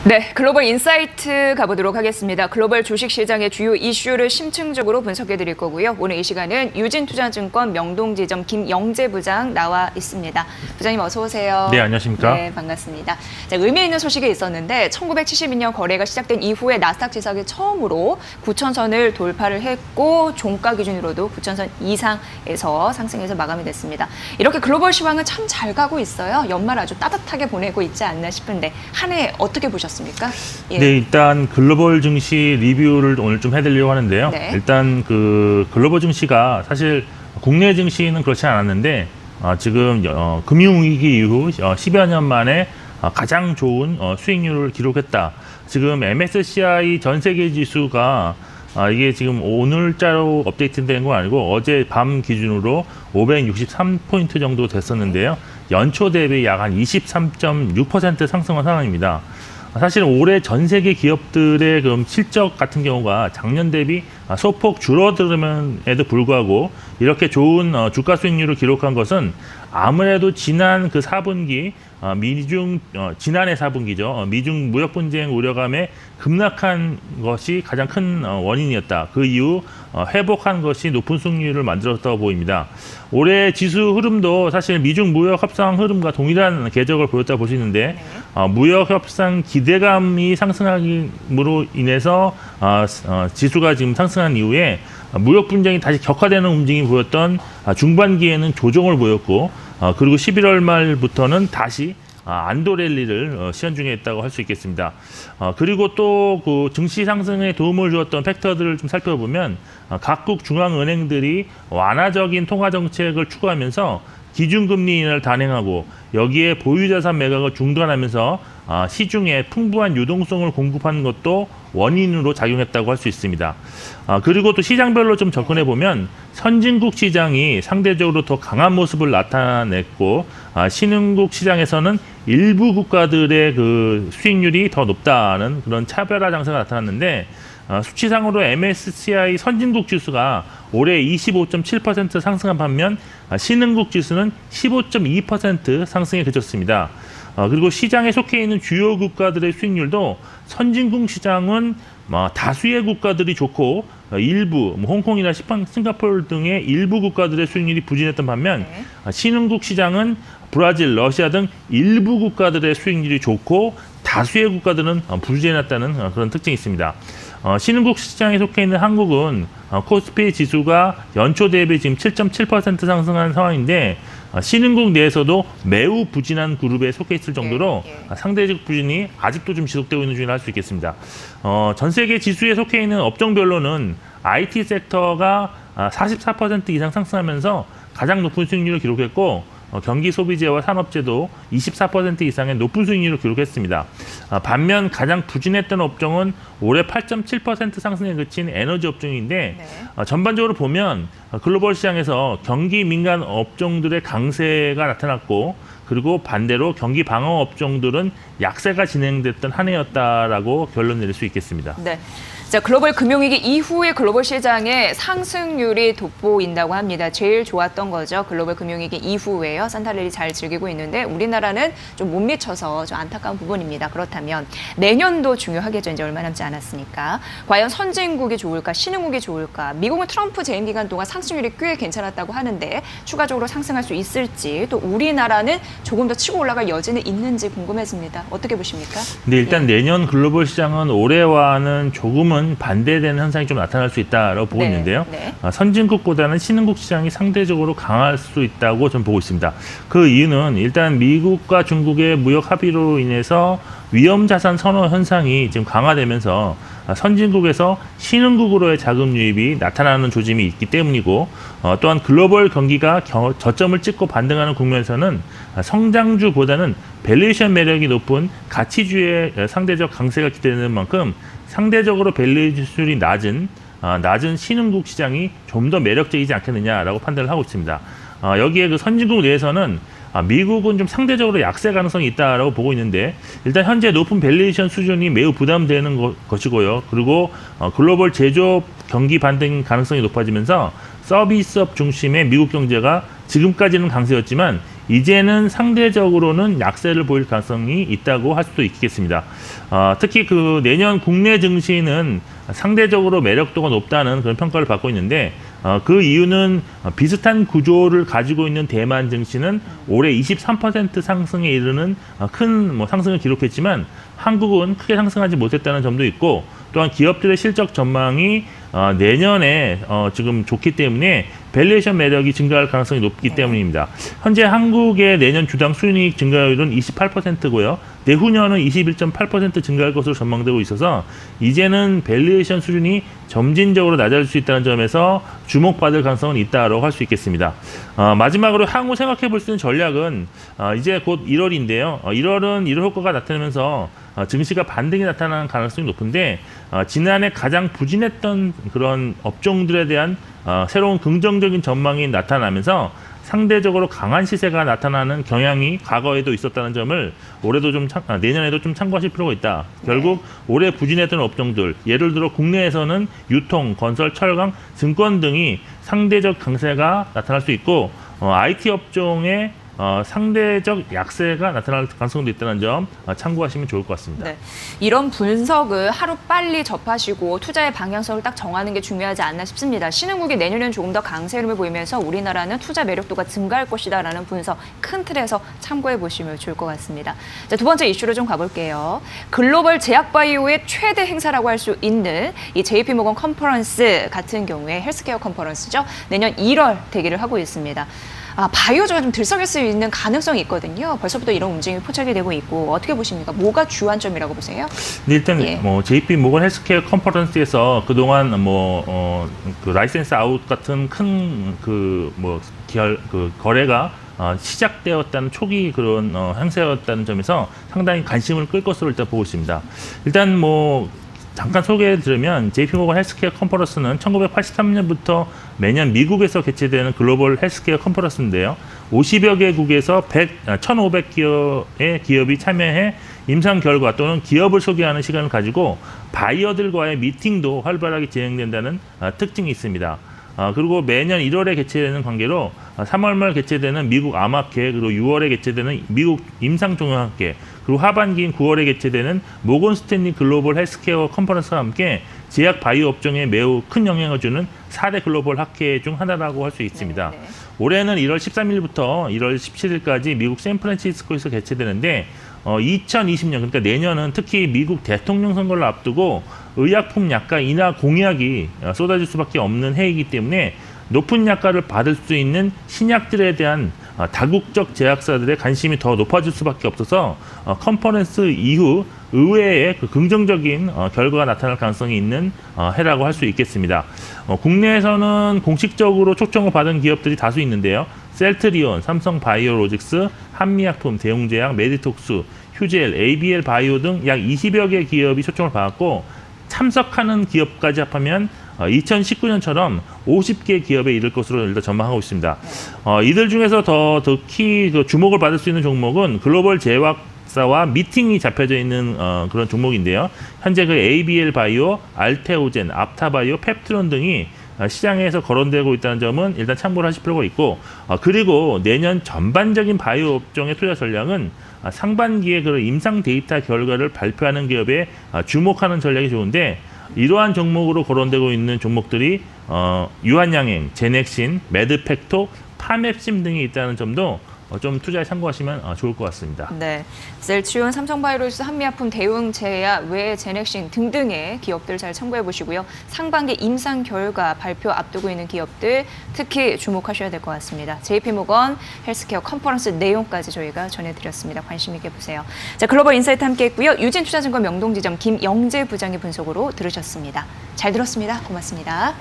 네, 글로벌 인사이트 가보도록 하겠습니다. 글로벌 주식시장의 주요 이슈를 심층적으로 분석해드릴 거고요. 오늘 이 시간은 유진투자증권 명동지점 김영재 부장 나와 있습니다. 부장님 어서 오세요. 네, 안녕하십니까. 네, 반갑습니다. 자, 의미 있는 소식이 있었는데 1972년 거래가 시작된 이후에 나스닥 지수가 처음으로 9,000선을 돌파를 했고 종가 기준으로도 9,000선 이상에서 상승해서 마감이 됐습니다. 이렇게 글로벌 시황은 참 잘 가고 있어요. 연말 아주 따뜻하게 보내고 있지 않나 싶은데 한 해 어떻게 보셨습니까? 예. 네, 일단 글로벌 증시 리뷰를 오늘 좀 해드리려고 하는데요. 네. 일단 그 글로벌 증시가 사실 국내 증시는 그렇지 않았는데 지금 금융위기 이후 10여 년 만에 가장 좋은 수익률을 기록했다. 지금 MSCI 전 세계 지수가 이게 지금 오늘자로 업데이트된 건 아니고 어제 밤 기준으로 563포인트 정도 됐었는데요. 연초 대비 약 한 23.6% 상승한 상황입니다. 사실 올해 전 세계 기업들의 그럼 실적 같은 경우가 작년 대비 소폭 줄어들음에도 불구하고 이렇게 좋은 주가 수익률을 기록한 것은 아무래도 지난 그 4분기 지난해 4분기죠. 미중 무역 분쟁 우려감에 급락한 것이 가장 큰 원인이었다. 그 이후 회복한 것이 높은 수익률을 만들었다고 보입니다. 올해 지수 흐름도 사실 미중 무역 협상 흐름과 동일한 궤적을 보였다 볼 수 있는데 무역 협상 기대감이 상승함으로 인해서 지수가 지금 상승한 이후에 무역 분쟁이 다시 격화되는 움직임이 보였던 중반기에는 조정을 보였고 그리고 11월 말부터는 다시 안도 랠리를 시연 중에 있다고 할 수 있겠습니다. 그리고 또 그 증시 상승에 도움을 주었던 팩터들을 좀 살펴보면 각국 중앙은행들이 완화적인 통화 정책을 추구하면서 기준금리 인하를 단행하고 여기에 보유자산 매각을 중단하면서 시중에 풍부한 유동성을 공급하는 것도 원인으로 작용했다고 할 수 있습니다. 그리고 또 시장별로 좀 접근해 보면 선진국 시장이 상대적으로 더 강한 모습을 나타냈고 신흥국 시장에서는 일부 국가들의 그 수익률이 더 높다는 그런 차별화 장세가 나타났는데 수치상으로 MSCI 선진국 지수가 올해 25.7% 상승한 반면 신흥국 지수는 15.2% 상승에 그쳤습니다. 그리고 시장에 속해 있는 주요 국가들의 수익률도 선진국 시장은 다수의 국가들이 좋고 일부 홍콩이나 싱가포르 등의 일부 국가들의 수익률이 부진했던 반면 신흥국 시장은 브라질, 러시아 등 일부 국가들의 수익률이 좋고 다수의 국가들은 부진했다는 그런 특징이 있습니다. 신흥국 시장에 속해 있는 한국은 코스피 지수가 연초 대비 지금 7.7% 상승한 상황인데 신흥국 내에서도 매우 부진한 그룹에 속해 있을 정도로 상대적 부진이 아직도 좀 지속되고 있는 중이라 할 수 있겠습니다. 전 세계 지수에 속해 있는 업종별로는 IT 섹터가 44% 이상 상승하면서 가장 높은 수익률을 기록했고 경기 소비재와 산업재도 24% 이상의 높은 수익률을 기록했습니다. 반면 가장 부진했던 업종은 올해 8.7% 상승에 그친 에너지 업종인데 전반적으로 보면 글로벌 시장에서 경기 민감 업종들의 강세가 나타났고 그리고 반대로 경기 방어 업종들은 약세가 진행됐던 한 해였다라고 결론 내릴 수 있겠습니다. 네. 자, 글로벌 금융위기 이후에 글로벌 시장의 상승률이 돋보인다고 합니다. 제일 좋았던 거죠. 글로벌 금융위기 이후에요. 산타랠리 잘 즐기고 있는데 우리나라는 좀 못 미쳐서 좀 안타까운 부분입니다. 그렇다면 내년도 중요하겠죠. 이제 얼마 남지 않았으니까. 과연 선진국이 좋을까, 신흥국이 좋을까? 미국은 트럼프 재임 기간 동안 상승률이 꽤 괜찮았다고 하는데 추가적으로 상승할 수 있을지 또 우리나라는 조금 더 치고 올라갈 여지는 있는지 궁금해집니다. 어떻게 보십니까? 네, 일단 내년 글로벌 시장은 올해와는 조금은 반대되는 현상이 좀 나타날 수 있다고 보고 있는데요. 선진국보다는 신흥국 시장이 상대적으로 강할 수 있다고 저는 보고 있습니다. 그 이유는 일단 미국과 중국의 무역 합의로 인해서 위험자산 선호 현상이 지금 강화되면서 선진국에서 신흥국으로의 자금 유입이 나타나는 조짐이 있기 때문이고 또한 글로벌 경기가 저점을 찍고 반등하는 국면에서는 성장주보다는 밸류에이션 매력이 높은 가치주의 상대적 강세가 기대되는 만큼 상대적으로 밸류에이션이 낮은 신흥국 시장이 좀 더 매력적이지 않겠느냐라고 판단을 하고 있습니다. 여기에 그 선진국 내에서는 미국은 좀 상대적으로 약세 가능성이 있다라고 보고 있는데 일단 현재 높은 밸류에이션 수준이 매우 부담되는 것이고요. 그리고 글로벌 제조업 경기 반등 가능성이 높아지면서 서비스업 중심의 미국 경제가 지금까지는 강세였지만 이제는 상대적으로는 약세를 보일 가능성이 있다고 할 수도 있겠습니다. 특히 그 내년 국내 증시는 상대적으로 매력도가 높다는 그런 평가를 받고 있는데 그 이유는 비슷한 구조를 가지고 있는 대만 증시는 올해 23% 상승에 이르는 큰 상승을 기록했지만 한국은 크게 상승하지 못했다는 점도 있고 또한 기업들의 실적 전망이 내년에 지금 좋기 때문에 밸류에이션 매력이 증가할 가능성이 높기 때문입니다. 현재 한국의 내년 주당 수익 증가율은 28%고요. 내후년은 21.8% 증가할 것으로 전망되고 있어서 이제는 밸류에이션 수준이 점진적으로 낮아질 수 있다는 점에서 주목받을 가능성은 있다고 할 수 있겠습니다. 마지막으로 향후 생각해 볼 수 있는 전략은 이제 곧 1월인데요. 1월은 1월 효과가 나타나면서 증시가 반등이 나타나는 가능성이 높은데 지난해 가장 부진했던 그런 업종들에 대한 새로운 긍정적인 전망이 나타나면서 상대적으로 강한 시세가 나타나는 경향이 과거에도 있었다는 점을 올해도 내년에도 좀 참고하실 필요가 있다. 결국 올해 부진했던 업종들, 예를 들어 국내에서는 유통, 건설, 철강, 증권 등이 상대적 강세가 나타날 수 있고 IT 업종의 상대적 약세가 나타날 가능성도 있다는 점 참고하시면 좋을 것 같습니다. 네. 이런 분석을 하루 빨리 접하시고 투자의 방향성을 딱 정하는 게 중요하지 않나 싶습니다. 신흥국이 내년에는 조금 더 강세 흐름을 보이면서 우리나라는 투자 매력도가 증가할 것이다라는 분석 큰 틀에서 참고해 보시면 좋을 것 같습니다. 자, 두 번째 이슈로 좀 가볼게요. 글로벌 제약바이오의 최대 행사라고 할 수 있는 이 JP모건 컨퍼런스 같은 경우에 헬스케어 컨퍼런스죠. 내년 1월 대기를 하고 있습니다. 바이오주가 좀 들썩일 수 있는 가능성이 있거든요. 벌써부터 이런 움직임이 포착이 되고 있고 어떻게 보십니까? 뭐가 주안점이라고 보세요? 일단 예. JP 모건 헬스케어 컨퍼런스에서 그동안 그 라이센스 아웃 같은 큰 거래가 시작되었다는 초기 그런 행사였다는 점에서 상당히 관심을 끌 것으로 일단 보고 있습니다. 일단 잠깐 소개해드리면 JP모건 헬스케어 컨퍼런스는 1983년부터 매년 미국에서 개최되는 글로벌 헬스케어 컨퍼런스인데요. 50여 개국에서 1,500개의 기업이 참여해 임상 결과 또는 기업을 소개하는 시간을 가지고 바이어들과의 미팅도 활발하게 진행된다는 특징이 있습니다. 그리고 매년 1월에 개최되는 관계로 3월 말 개최되는 미국 암학회, 그리고 6월에 개최되는 미국 임상종합회, 그리고 하반기인 9월에 개최되는 모건 스탠리 글로벌 헬스케어 컨퍼런스와 함께 제약 바이오 업종에 매우 큰 영향을 주는 4대 글로벌 학회 중 하나라고 할 수 있습니다. 네. 올해는 1월 13일부터 1월 17일까지 미국 샌프란시스코에서 개최되는데 2020년, 그러니까 내년은 특히 미국 대통령 선거를 앞두고 의약품 약가 인하 공약이 쏟아질 수밖에 없는 해이기 때문에 높은 약가를 받을 수 있는 신약들에 대한 다국적 제약사들의 관심이 더 높아질 수밖에 없어서 컨퍼런스 이후 의외의 그 긍정적인 결과가 나타날 가능성이 있는 해라고 할 수 있겠습니다. 국내에서는 공식적으로 초청을 받은 기업들이 다수 있는데요. 셀트리온, 삼성바이오로직스, 한미약품, 대웅제약, 메디톡스, 휴젤, ABL 바이오 등 약 20여 개 기업이 초청을 받았고 참석하는 기업까지 합하면 2019년처럼 50개 기업에 이를 것으로 일단 전망하고 있습니다. 이들 중에서 특히 주목을 받을 수 있는 종목은 글로벌 제약사와 미팅이 잡혀져 있는 그런 종목인데요. 현재 그 ABL 바이오, 알테오젠, 앞타바이오, 펩트론 등이 시장에서 거론되고 있다는 점은 일단 참고를 하실 필요가 있고 그리고 내년 전반적인 바이오 업종의 투자 전략은 상반기에 그런 임상 데이터 결과를 발표하는 기업에 주목하는 전략이 좋은데 이러한 종목으로 거론되고 있는 종목들이 유한양행, 제넥신, 매드팩토, 파맵심 등이 있다는 점도 좀 투자에 참고하시면 좋을 것 같습니다. 네, 셀트리온, 삼성바이오로직스, 한미약품, 대웅제약, 외 제넥신 등등의 기업들 잘 참고해 보시고요. 상반기 임상 결과 발표 앞두고 있는 기업들 특히 주목하셔야 될 것 같습니다. JP모건 헬스케어 컨퍼런스 내용까지 저희가 전해드렸습니다. 관심 있게 보세요. 자, 글로벌 인사이트 함께했고요. 유진투자증권 명동지점 김영재 부장의 분석으로 들으셨습니다. 잘 들었습니다. 고맙습니다.